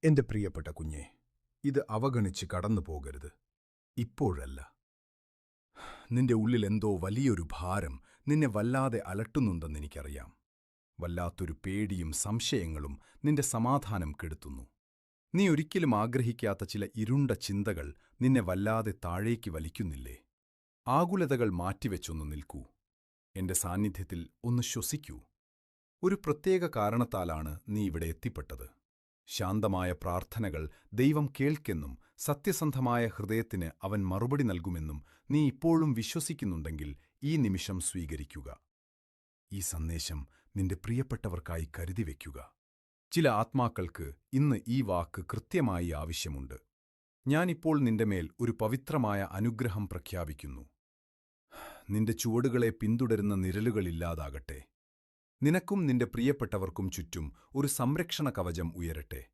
എന്റെ പ്രിയപ്പെട്ട കുഞ്ഞെ, ഇത് അവഗണിച്ച് കടന്നു പോകരുത്. ഇപ്പോഴല്ല. നിന്റെ ഉള്ളിൽ എന്തോ വലിയൊരു ഭാരം നിന്നെ വല്ലാതെ അലട്ടുന്നുണ്ടെന്നെനിക്കറിയാം. വല്ലാത്തൊരു പേടിയും സംശയങ്ങളും നിന്റെ സമാധാനം കെടുത്തുന്നു. നീ ഒരിക്കലും ആഗ്രഹിക്കാത്ത ചില ഇരുണ്ട ചിന്തകൾ നിന്നെ വല്ലാതെ താഴേക്ക് വലിക്കുന്നില്ലേ? ആകുലതകൾ മാറ്റിവെച്ചൊന്ന് നിൽക്കൂ. എന്റെ സാന്നിധ്യത്തിൽ ഒന്ന് ശ്വസിക്കൂ. ഒരു പ്രത്യേക കാരണത്താലാണ് നീ ഇവിടെ എത്തിപ്പെട്ടത്. ശാന്തമായ പ്രാർത്ഥനകൾ ദൈവം കേൾക്കെന്നും സത്യസന്ധമായ ഹൃദയത്തിന് അവൻ മറുപടി നൽകുമെന്നും നീ ഇപ്പോഴും വിശ്വസിക്കുന്നുണ്ടെങ്കിൽ ഈ നിമിഷം സ്വീകരിക്കുക. ഈ സന്ദേശം നിന്റെ പ്രിയപ്പെട്ടവർക്കായി കരുതിവെക്കുക. ചില ആത്മാക്കൾക്ക് ഇന്ന് ഈ വാക്ക് കൃത്യമായി ആവശ്യമുണ്ട്. ഞാനിപ്പോൾ നിന്റെ മേൽ ഒരു പവിത്രമായ അനുഗ്രഹം പ്രഖ്യാപിക്കുന്നു. നിന്റെ ചുവടുകളെ പിന്തുടരുന്ന നിഴലുകളില്ലാതാകട്ടെ. നിനക്കും നിന്റെ പ്രിയപ്പെട്ടവർക്കും ചുറ്റും ഒരു സംരക്ഷണ കവചം ഉയരട്ടെ.